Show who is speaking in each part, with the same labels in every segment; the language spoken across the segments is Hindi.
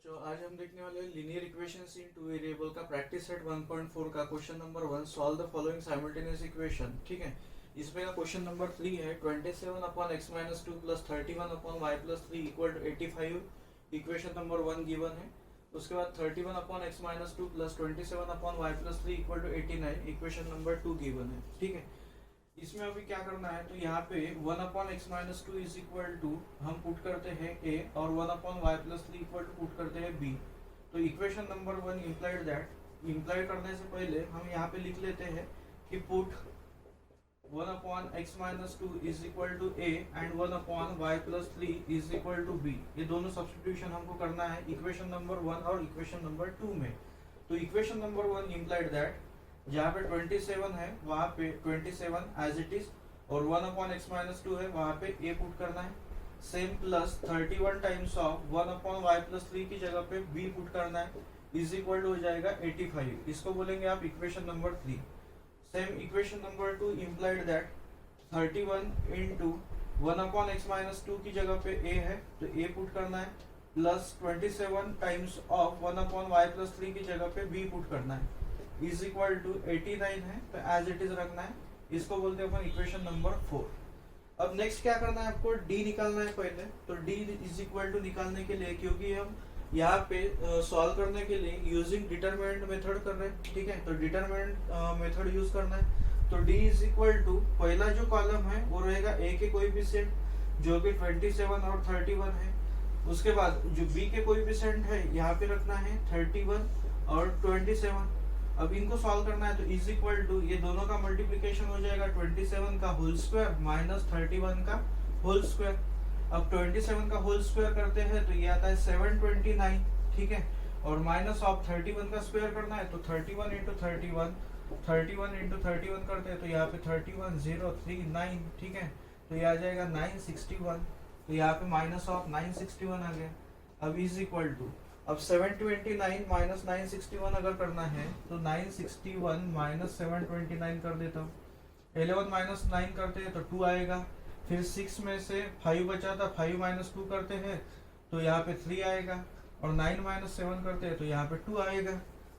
Speaker 1: बच्चों आज हम देखने वाले हैं linear equations in two variable का प्रैक्टिस सेट 1.4 का question number 1 solve the following simultaneous equation. ठीक है, इसमें का क्वेश्चन नंबर 3 है 27 upon x minus 2 plus 31 upon y plus 3 equal to 85। Equation number 1 given है। उसके बाद 31 upon x minus 2 plus 27 upon y plus 3 equal to 89 equation number 2 given है। ठीक है, इसमें अभी क्या करना है तो यहाँ पे 1 upon X minus 2 is equal to हम पुट करते हैं a और 1 upon Y plus 3 equal to put करते हैं b। तो इक्वेशन नंबर 1 इम्प्लाइड दैट इम्प्लाई करने से पहले हम यहाँ पे लिख लेते हैं कि put 1 upon X minus 2 is equal to a and 1 upon Y plus 3 is equal to b। ये दोनों सब्स्टिट्यूशन हमको करना है इक्वेशन नंबर 1 और इक्वेशन नंबर 2 में। तो इक्वेशन नंबर 1 इम्प्लाइड दैट जहाँ पे 27 है वहाँ पे 27 एज इट इज और 1 अपॉन एक्स माइनस 2 है वहाँ पे a पुट करना है। Same plus 31 times of 1 upon Y plus 3 की जगह पे b पुट करना है इज इक्वल टू हो जाएगा 85। इसको बोलेंगे आप equation number 3। Same equation number 2 implied that 31 into 1 upon X minus 2 की जगह पे a है तो a पुट करना है plus 27 times of 1 upon Y plus 3 की जगह पे b पुट करना है इज इक्वल टू 89 है तो एज इट इज रखना है। इसको बोलते हैं अपन इक्वेशन नंबर 4। अब नेक्स्ट क्या करना है आपको d निकालना है पहले। तो d इज इक्वल टू निकालने के लिए क्योंकि हम यहाँ पे सॉल्व करने के लिए यूजिंग डिटरमिनेंट मेथड कर रहे हैं। ठीक है, तो डिटरमिनेंट मेथड यूज करना है। तो d इज इक्वल टू पहला जो कॉलम है वो रहेगा a के कोएफिशिएंट जो कि 27 और 31 है। उसके बाद जो b के कोएफिशिएंट है यहाँ पे रखना है 31 और 27। अब इनको सॉल्व करना है तो इज इक्वल टू ये दोनों का मल्टीप्लिकेशन हो जाएगा 27 का होल स्क्वायर माइनस 31 का होल स्क्वायर। अब 27 का होल स्क्वायर करते हैं तो ये आता है 729। ठीक है, और माइनस ऑफ 31 का स्क्वायर करना है तो 31 इंटू 31 इंटू 31 करते हैं तो यहाँ पे 31039। ठीक है, तो ये आ जाएगा 961। तो यहाँ पे माइनस ऑफ 961 आ गया। अब इज इक्वल टू अब 729 माइनस 961 अगर करना है तो 961 माइनस 729 कर देता हूँ। 11 माइनस 9 करते हैं तो 2 आएगा। फिर 6 में से 5 बचा था, 5 माइनस 2 करते हैं तो यहाँ पे 3 आएगा और 9 माइनस 7 करते हैं तो यहाँ पे 2 आएगा।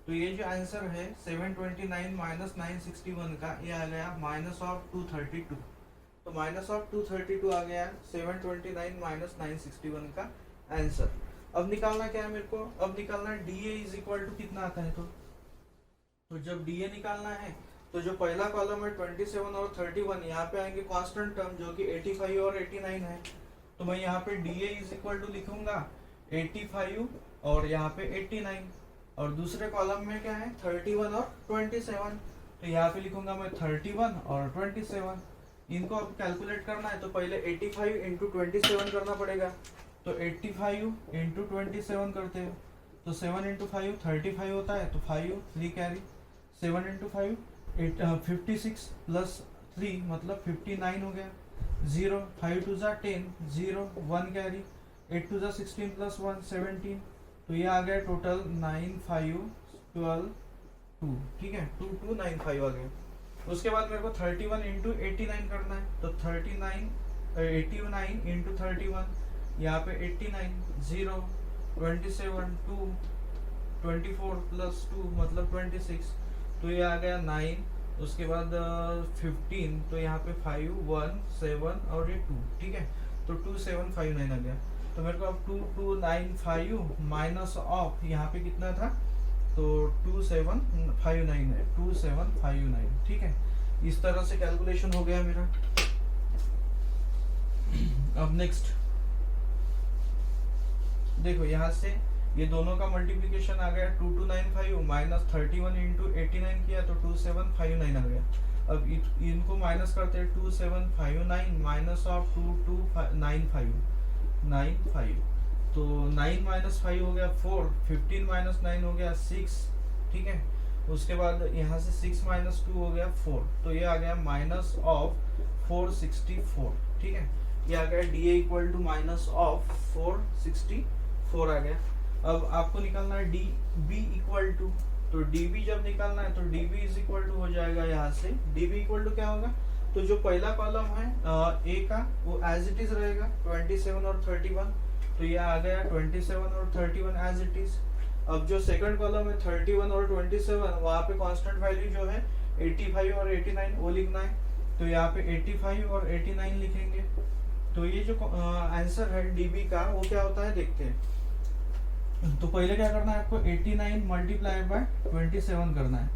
Speaker 1: तो ये जो आंसर है 729 माइनस 961 का ये आ गया माइनस ऑफ 232। तो माइनस ऑफ 232 आ गया 729 माइनस 961 का आंसर। अब निकालना क्या है मेरे को, अब निकालना है DA इज इक्वल टू कितना आता है। तो जब DA निकालना है तो जो पहला कॉलम है 27 और 31 यहाँ पे आएंगे कांस्टेंट टर्म जो कि 85 और 89 है। तो मैं यहाँ पे DA इज इक्वल टू लिखूंगा 85 और यहाँ पे 89 और दूसरे कॉलम में क्या है 31 और 27। तो यहाँ पे लिखूंगा मैं 31 और 27। इनको अब कैलकुलेट करना है तो पहले 85 इंटू 27 करना पड़ेगा। तो 85 इंटू 27 करते हैं तो 7 इंटू 5 35 होता है तो 5 3 कैरी 7 इंटू 5 56 प्लस 3 मतलब 59 हो गया। 0 5 टू जा 10 0 1 कैरी 8 टू जा 16 प्लस 1 17। तो ये आ गया टोटल 9 5 12 2। ठीक है, 2295 आ गया। उसके बाद मेरे को 31 इंटू 89 करना है तो 89 इंटू 31 यहाँ पे 89 0 27 2 24 प्लस 2 मतलब 26। तो ये आ गया 9। उसके बाद 15 तो यहाँ पे 5 1 7 और ये 2। ठीक है, तो 2759 आ गया। तो मेरे को अब 2295 माइनस ऑफ यहाँ पे कितना था तो 2759 है 2759। ठीक है, इस तरह से कैलकुलेशन हो गया मेरा। अब नेक्स्ट देखो यहाँ से ये दोनों का मल्टीप्लिकेशन आ गया 2295 माइनस 31 इंटू 89 किया तो 2759 आ गया। अब इनको माइनस करते हैं 2759 माइनस ऑफ 2295 तो 9 माइनस 5 हो गया 4 15 माइनस 9 हो गया 6। ठीक है, उसके बाद यहाँ से 6 माइनस 2 हो गया 4। तो ये आ गया माइनस ऑफ 464। ठीक है, ये आ गया DA equal to minus of 464 आ गया। अब आपको निकालना है DB इक्वल टू। तो DB जब निकालना है तो DB इज इक्वल टू हो जाएगा यहाँ से DB इक्वल टू क्या होगा तो जो पहला कॉलम है A का वो एज इट इज रहेगा 27 और 31। तो ये आ गया 27 और 31 एज इट इज। अब जो सेकंड कॉलम है 31 और 27, वहां पे कांस्टेंट वैल्यू जो है 85 और 89 वो लिखना है। तो यहाँ पे 85 और 89 लिखेंगे। तो ये जो आंसर है डीबी का वो क्या होता है देखते हैं। तो पहले क्या करना है आपको 89 मल्टीप्लाई बाय 27 करना है।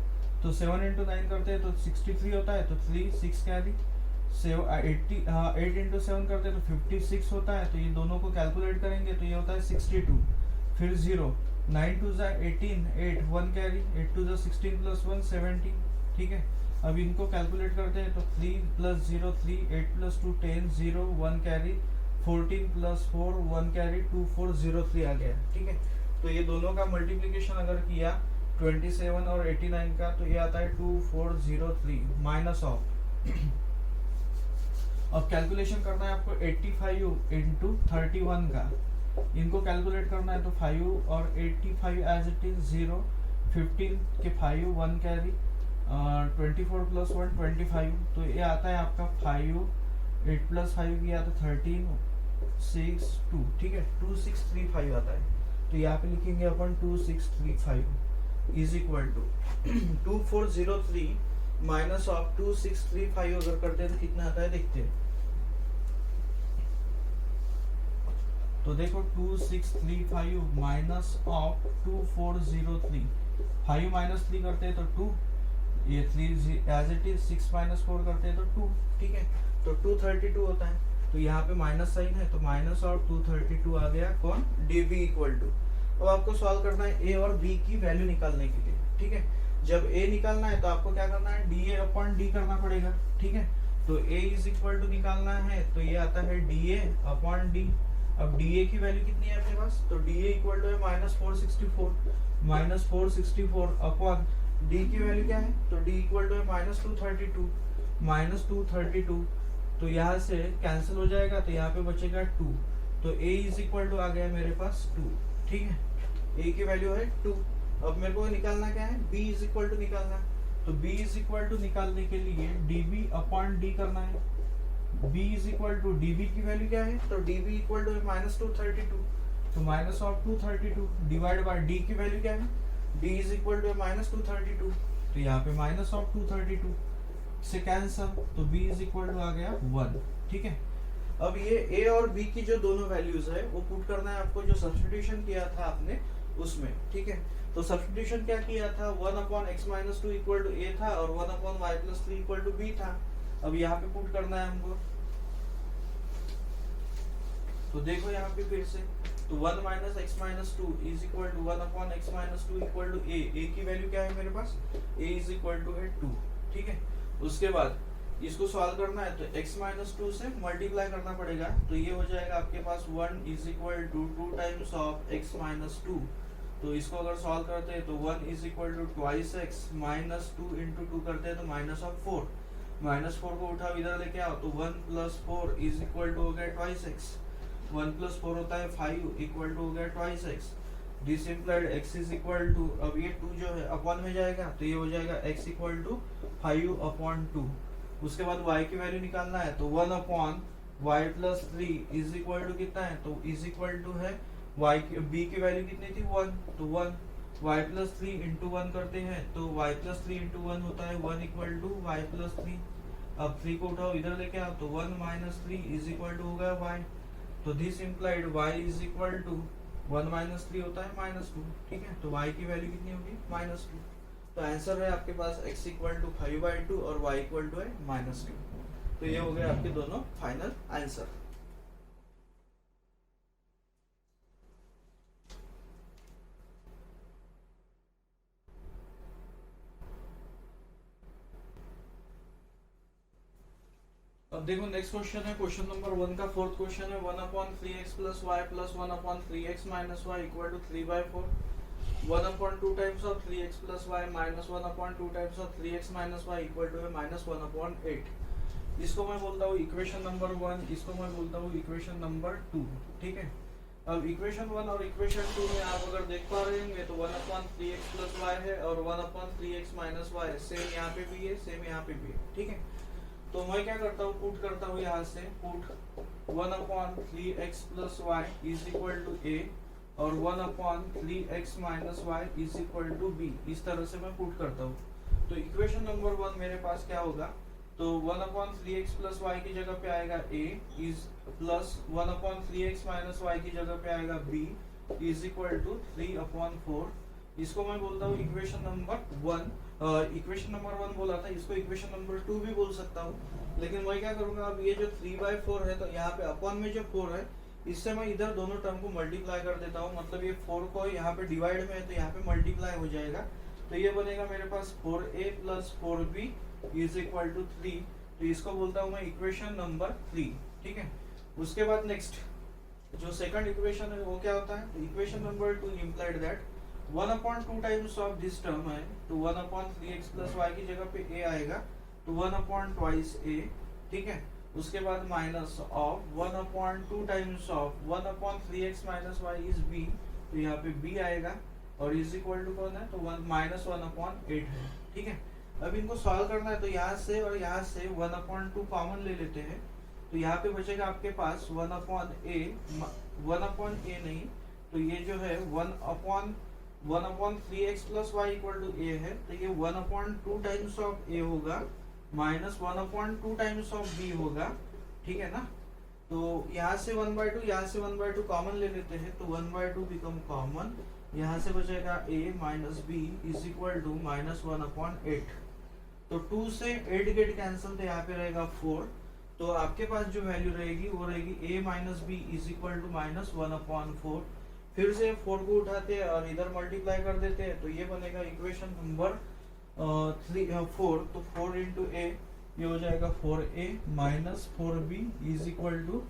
Speaker 1: तो 7 इंटू 9 करते हैं तो 63 होता है, तो 3 6 कैरी। 8 इंटू 7 करते हैं तो 56 होता है। तो ये दोनों को कैलकुलेट करेंगे तो ये होता है 62, फिर 0, 9 टू 18, 8 1 कैरी, 8 टू 16 प्लस 1 17। ठीक है, अब इनको कैलकुलेट करते हैं तो 3 plus 0 3, 8 plus 2 10, 0 1 carry, 14 plus 4 1 carry, 2403 आ गया। ठीक है, तो ये दोनों का मल्टीप्लीकेशन अगर किया 27 और 89 का तो ये आता है 2403 माइनस ऑफ अब कैलकुलेशन करना है आपको 85 इंटू 31 का। इनको कैलकुलेट करना है तो 5 और 85 एज इट इज 0, 15 के 5 1 कैरी, 24 प्लस 1 25। तो ये आता है आपका 5, 8 प्लस 5 किया तो 13 6 2। ठीक है, 2635 आता है। तो यहाँ पे लिखेंगे अपन 2635 is equal to 2403 minus of 2635 अगर करते हैं तो कितना आता है देखते हैं। तो देखो 2635 माइनस ऑफ 2403, 5 माइनस 3 करते हैं तो 2, ये 3 एज इट इज, 6 माइनस 4 करते हैं तो 2। ठीक है, तो 232 होता है। तो यहाँ पे माइनस साइन है तो माइनस और 232 आ गया कौन, डीबी इक्वल टू। अब आपको सॉल्व करना है ए और बी की वैल्यू निकालने के लिए। ठीक है, जब ए निकालना है तो आपको क्या करना है, डी ए अपॉन डी करना पड़ेगा। ठीक है, तो ए इज इक्वल टू निकालना है तो ये आता है डी ए अपॉन डी। अब डी ए की वैल्यू कितनी है अपने पास, तो डी ए इक्वल टू है माइनस 464 अपॉन डी की वैल्यू क्या है, तो डी इक्वल टू है माइनस 232। तो यहाँ से कैंसिल हो जाएगा तो यहाँ पे बचेगा 2। तो a इज इक्वल टू आ गया मेरे पास 2। ठीक है, a की वैल्यू है 2। अब मेरे को निकालना क्या है, b इज इक्वल टू निकालना है। तो b इज इक्वल टू निकालने के लिए db अपॉन d करना है। b is equal to db की वैल्यू क्या है, तो db इक्वल टू है माइनस 232। तो minus of 232 divide by d की वैल्यू क्या है, d इज इक्वल टू है माइनस 232। तो यहाँ पे माइनस ऑफ 232 से कैंसल, तो b इज इक्वल टू आ गया 1। ठीक है, अब ये a और b की जो दोनों वैल्यूज है वो पुट करना है आपको, जो सब्स्टिट्यूशन किया था आपने उसमें। ठीक है, तो सब्स्टिट्यूशन क्या किया था, 1 upon x minus 2 equal to a था और 1 upon y plus 3 equal to b था। अब यहाँ पे पुट करना है हमको। तो देखो यहाँ पे फिर से, तो 1 minus X minus 2 is equal to 1 upon X minus 2 equal to a की वैल्यू क्या है मेरे पास, a इज इक्वल टू है 2। ठीक है, उसके बाद इसको सॉल्व करना है तो x माइनस 2 से मल्टीप्लाई करना पड़ेगा। तो ये हो जाएगा आपके पास 1 is equal to 2 times of x minus 2। तो इसको अगर सॉल्व करते हैं तो 1 is equal to twice x minus 2 into 2 करते हैं तो माइनस ऑफ 4। माइनस 4 को उठाओ इधर लेके आओ तो 1 प्लस 4 इज इक्वल टू हो गया ट्वाइस x। 1 प्लस 4 होता है 5 इक्वल टू हो गया twice x। This implied x is equal to, अब ये 2 जो है अपॉन में जाएगा तो ये हो जाएगा x इक्वल टू 5 अपॉन 2। उसके बाद y की वैल्यू निकालना है तो 1 upon y plus 3 is equal to कितना है, तो इज इक्वल टू है y की b की वैल्यू कितनी थी 1, तो 1 y प्लस 3 इंटू 1 करते हैं तो y प्लस 3 इंटू 1 होता है 1 इक्वल टू y प्लस 3। अब 3 को उठाओ इधर लेके आओ तो 1 माइनस 3 इज इक्वल टू हो गया y। तो this implied y is equal to 1 minus 3 होता है माइनस 2। ठीक है, तो y की वैल्यू कितनी होगी माइनस 2। तो आंसर है आपके पास x इक्वल टू 5/2 और y इक्वल टू है माइनस 2। तो ये हो गए आपके दोनों फाइनल आंसर। अब देखो नेक्स्ट क्वेश्चन है, क्वेश्चन नंबर 1 का फोर्थ क्वेश्चन है। 1 upon 3x plus y plus 1 upon 3x minus y equal to 3/4। 1 upon 2 times of 3x plus y minus 1 upon 2 times of 3x minus y equal to है माइनस 1 अपॉन 8। इसको मैं बोलता हूँ इक्वेशन नंबर 1, इसको मैं बोलता हूँ इक्वेशन नंबर 2। ठीक है, अब इक्वेशन 1 और इक्वेशन 2 में आप अगर देख पा रहे होंगे तो 1 अपॉन 3x प्लस y है और 1 upon 3x minus y same यहाँ पे भी है, सेम यहाँ पे भी है। ठीक है, तो मैं क्या करता हूँ, पुट करता हूँ यहाँ से, put 1/3x plus Y is equal to A और 1/3x minus Y is equal to B. इस तरह से मैं पुट करता हूँ। तो इक्वेशन नंबर 1 मेरे पास क्या होगा, तो 1/3x प्लस वाई की जगह पे आएगा a is plus 1/3x minus Y की जगह पे आएगा b इज इक्वल टू 3/4। इसको मैं बोलता हूँ इक्वेशन नंबर 1। इक्वेशन नंबर 1 बोला था, इसको इक्वेशन नंबर 2 भी बोल सकता हूँ। लेकिन मैं क्या करूंगा, अब ये जो 3/4 है तो यहाँ पे अपॉन में जो 4 है इससे मैं इधर दोनों टर्म को मल्टीप्लाई कर देता हूँ। मतलब ये 4 को यहाँ पे डिवाइड में है तो यहाँ पे मल्टीप्लाई हो जाएगा। तो ये बनेगा मेरे पास 4a plus 4b is equal to 3। तो इसको बोलता हूँ मैं इक्वेशन नंबर 3। ठीक है, उसके बाद नेक्स्ट जो सेकंड इक्वेशन है वो क्या होता है, तो इक्वेशन number 2 implied that 1/2 times of this term है तो 1/3x प्लस वाई की जगह पे a आएगा तो 1/2 a। ठीक है, उसके बाद minus of 1/2 times of 1/3x minus Y is b। तो यहाँ पे b आएगा और इज इक्वल टू कौन है, तो -1/8 है। ठीक है, अब इनको सॉल्व करना है तो यहाँ से और यहाँ से 1/2 कॉमन ले लेते हैं। तो यहाँ पे बचेगा आपके पास 1/a नहीं, तो ये जो है 1/3x plus Y equal to a है तो ये 1/2 टाइम्स ऑफ a होगा माइनस 1/2 टाइम्स ऑफ b होगा। ठीक है ना, तो यहाँ से 1/2 यहाँ से 1/2 कॉमन ले लेते हैं तो 1/2 बिकम कॉमन। यहाँ से बचेगा a minus b is equal to -1/8। तो 2 से 8 गेट कैंसिल तो यहाँ पे रहेगा 4। तो आपके पास जो वैल्यू रहेगी वो रहेगी a minus B is equal to -1/4। फिर से 4 को उठाते हैं और इधर मल्टीप्लाई कर देते हैं तो ये बनेगा इक्वेशन नंबर 4। तो 4 इंटू ए ये हो जाएगा 4a minus 4b is equal to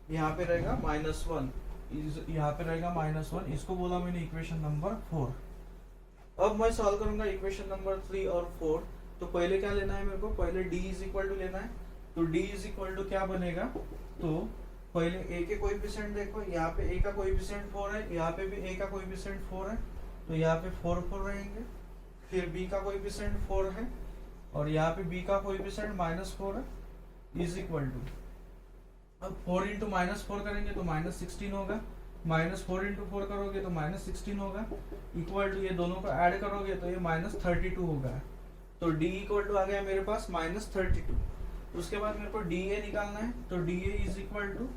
Speaker 1: यहाँ पे रहेगा -1 यहाँ पे रहेगा -1। इसको बोला मैंने इक्वेशन नंबर 4। अब मैं सॉल्व करूंगा इक्वेशन नंबर 3 और 4। तो पहले क्या लेना है मेरे को, पहले d इज इक्वल टू लेना है। तो d इज इक्वल टू क्या बनेगा, तो पहले a के कोएफिशिएंट देखो, यहाँ पे a का कोएफिशिएंट 4 है, यहाँ पे भी a का कोएफिशिएंट 4 है तो यहाँ पे 4 रहेंगे। फिर b का कोएफिशिएंट 4 है और यहाँ पे b का कोएफिशिएंट -4 है इज इक्वल टू, अब 4 इंटू -4 करेंगे तो -16 होगा, -4 इंटू 4 करोगे तो -16 होगा, इक्वल टू ये दोनों को ऐड करोगे तो ये -32 होगा। तो d इक्वल टू आ गया मेरे पास -32। उसके बाद मेरे को dA निकालना है तो dA इज इक्वल टू,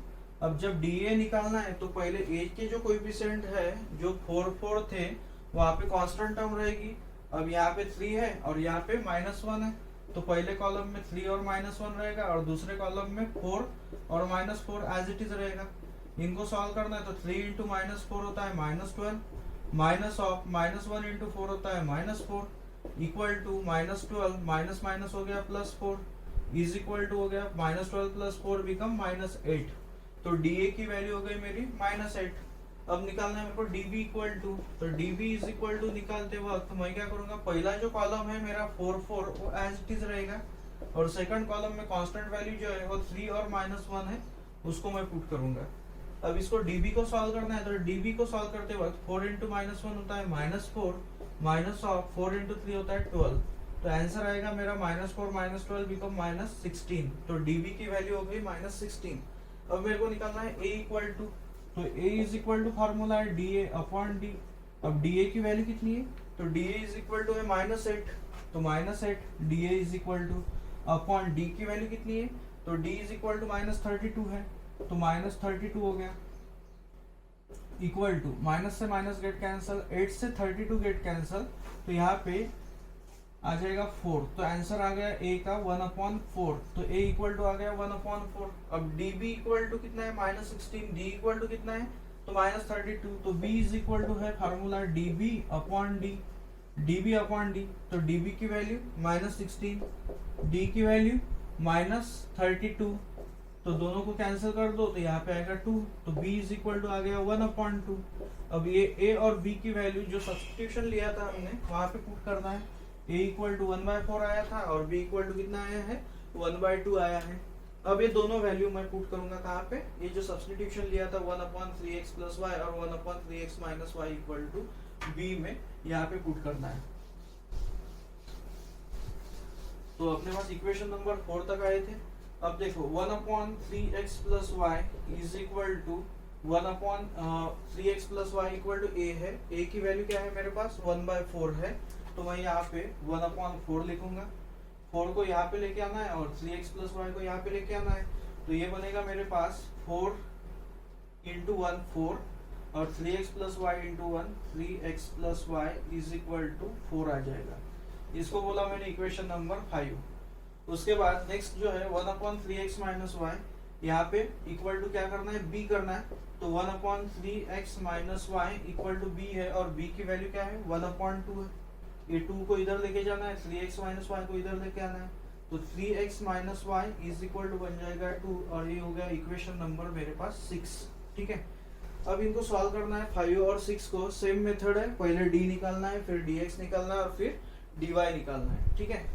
Speaker 1: अब जब dA निकालना है तो पहले a के जो कोएफिशिएंट है जो 4 थे वहाँ पे कांस्टेंट टर्म रहेगी। अब यहाँ पे 3 है और यहाँ पे -1 है तो पहले कॉलम में 3 और -1 रहेगा और दूसरे कॉलम में 4 और -4 एज इट इज रहेगा। इनको सॉल्व करना है तो 3 इंटू -4 होता है -12 माइनस ऑफ -1 इंटू 4 होता है -4 इक्वल टू -12 माइनस माइनस हो गया +4 इज इक्वल टू हो गया -12 + 4 बिकम -8। तो dA की वैल्यू हो गई मेरी -8। अब निकालना है मेरे को dB इक्वल टू, तो dB इज इक्वल टू निकालते वक्त मैं क्या करूंगा, पहला जो कॉलम है मेरा 4 वो एज इट इज रहेगा और सेकंड कॉलम में कांस्टेंट वैल्यू जो है वो 3 और -1 है उसको मैं पुट करूंगा। अब इसको dB को सॉल्व करना है तो dB को सॉल्व करते वक्त 4 इंटू -1 होता है -4 माइनस ऑफ 4 इंटू 3 होता है 12। तो आंसर आएगा मेरा -4 -12 बिकम -16। तो dB की वैल्यू हो गई -16। अब मेरे को निकालना है a इक्वल टू, तो a is equal to formula है dA अपॉन d। अब dA की वैल्यू कितनी है, तो dA इज इक्वल टू है -8 तो -8 dA is equal two upon d की वैल्यू कितनी है, तो d इज इक्वल टू -32 है तो -32 हो गया इक्वल टू माइनस से माइनस गेट कैंसल, 8 से 32 गेट कैंसल तो यहाँ पे आ जाएगा 4। तो आंसर आ गया a का 1/4। तो a इक्वल टू आ गया 1/4। अब dB इक्वल टू कितना है -16, d इक्वल टू कितना है तो -32। तो b इज इक्वल टू है formula dB upon d, dB upon d। तो dB की वैल्यू -16, d की वैल्यू -32। तो दोनों को कैंसिल कर दो तो यहाँ पे आएगा 2। तो b इज इक्वल टू आ गया 1/2। अब ये a और b की वैल्यू जो सब्स्टिट्यूशन लिया था हमने वहां पे पुट करना है। a इक्वल टू 1/4 आया था और b इक्वल टू कितना आया है 1/2 आया है। अब ये दोनों वैल्यू मैं पुट करूंगा कहाँ पे, ये जो सब्स्टिट्यूशन लिया था 1/3x प्लस वाई और 1/3x minus Y equal to b में यहाँ पे पुट करना है। तो अपने पास इक्वेशन नंबर 4 तक आए थे। अब देखो 1/3x plus Y is equal to 1/3x plus Y equal to a है। a की वैल्यू क्या है मेरे पास 1/4 है, तो मैं यहाँ पे 1/4 लिखूंगा। 4 को यहाँ पे लेके आना है और 3x प्लस वाई को यहाँ पे लेके आना है, तो ये बनेगा मेरे पास 4 इंटू 1 4 और 3x plus y into 1 3x plus Y is equal to 4 आ जाएगा। इसको बोला मैंने इक्वेशन नंबर 5। उसके बाद नेक्स्ट जो है 1/3x माइनस वाई, यहाँ पे इक्वल टू क्या करना है b करना है, तो 1/3x minus Y equal to b है और b की वैल्यू क्या है 1/2 है। ये 2 को इधर लेके जाना है, 3x माइनस वाई को इधर लेके आना है, तो 3x minus Y is equal to बन जाएगा 2 और ये हो गया इक्वेशन नंबर मेरे पास 6। ठीक है, अब इनको सॉल्व करना है 5 और 6 को। सेम मेथड है, पहले d निकालना है, फिर dx निकालना है और फिर dy निकालना है। ठीक है,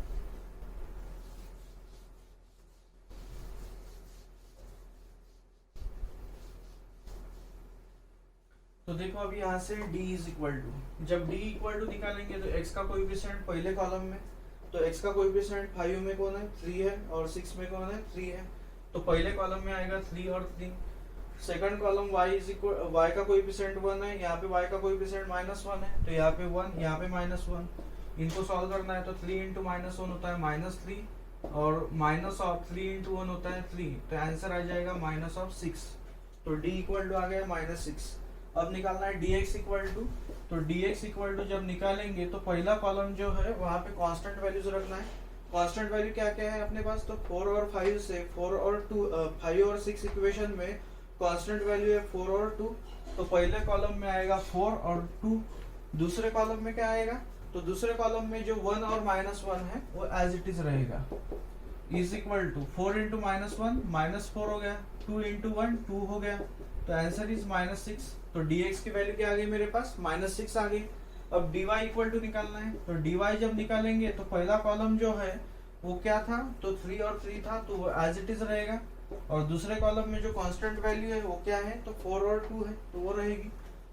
Speaker 1: तो देखो अभी यहाँ से d इज इक्वल टू, जब d इक्वल टू निकालेंगे तो x का कोएफिशिएंट पहले कॉलम में, तो x का कोएफिशिएंट 5 में कौन है 3 है और 6 में कौन है 3 है, तो पहले कॉलम में आएगा 3 और 3। Second column y is equal, y का कोएफिशिएंट 1 है, यहाँ पे y का कोएफिशिएंट -1 है, तो यहाँ पे 1 यहाँ पे -1। इनको सॉल्व करना है तो 3 इंटू -1 होता है -3 और माइनस ऑफ 3 इंटू 1 होता है 3, तो आंसर आ जाएगा -6। तो d इक्वल टू आ गया -6। अब निकालना है dx इक्वल टू, तो dx इक्वल टू जब निकालेंगे तो पहला कॉलम जो है वहाँ पे कांस्टेंट वैल्यूज रखना है। कांस्टेंट वैल्यू क्या क्या है अपने पास, तो 4 और 5 से 4 और 2 5 और 6 इक्वेशन में कांस्टेंट वैल्यू है 4 और 2, तो पहले कॉलम में आएगा 4 और 2। दूसरे कॉलम में क्या आएगा, तो दूसरे कॉलम में जो 1 और -1 है वो एज इट इज रहेगा, इज इक्वल टू 4 इंटू -1 -4 हो गया, 2 इंटू 1 2 हो गया, तो आंसर इज -6। तो dx की वैल्यू क्या आ गई मेरे पास -6 आ गई। अब dy इक्वल टू निकालना है, तो dy जब निकालेंगे तो पहला कॉलम जो है वो क्या था, तो 3 और 3 था, तो वो एज इट इज रहेगा, और दूसरे कॉलम में जो कांस्टेंट वैल्यू है वो क्या है, तो 4 और 2 है, तो वो रहेगी,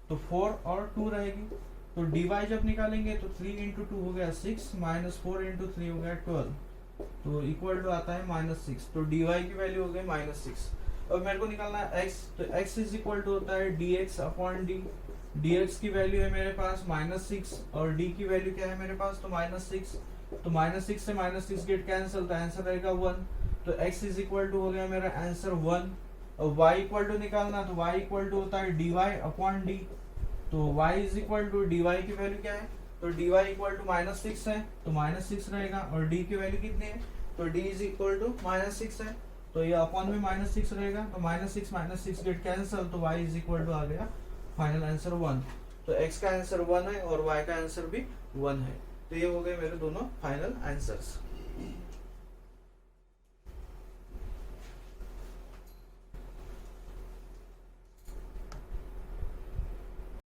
Speaker 1: तो 4 और 2 रहेगी। तो dy जब निकालेंगे तो 3 इंटू 2 हो गया 6 -4 इंटू 3 हो गया 12, तो इक्वल टू आता है -6। तो dy की वैल्यू हो गई -6। अब मेरे को निकालना है x, तो x इज इक्वल टू होता है dx अपॉन d। dx की वैल्यू है मेरे पास -6 और d की वैल्यू क्या है मेरे पास, तो -6, तो -6 से -6 गेट कैंसिल, तो आंसर रहेगा 1। तो x इज इक्वल टू हो गया मेरा आंसर 1। और y इक्वल टू निकालना, तो y इक्वल टू होता है dy अपॉन d, तो y is equal to dy की वैल्यू क्या है, तो dy इक्वल टू -6 है, तो -6 रहेगा, और d की वैल्यू कितनी है, तो d इज इक्वल टू -6 है, तो ये अपॉन में -6 रहेगा, तो -6 गेट कैंसिल, तो y इज इक्वल टू आ गया फाइनल आंसर 1। तो x का आंसर 1 है और y का आंसर भी 1 है, तो ये हो गए मेरे दोनों फाइनल आंसर्स।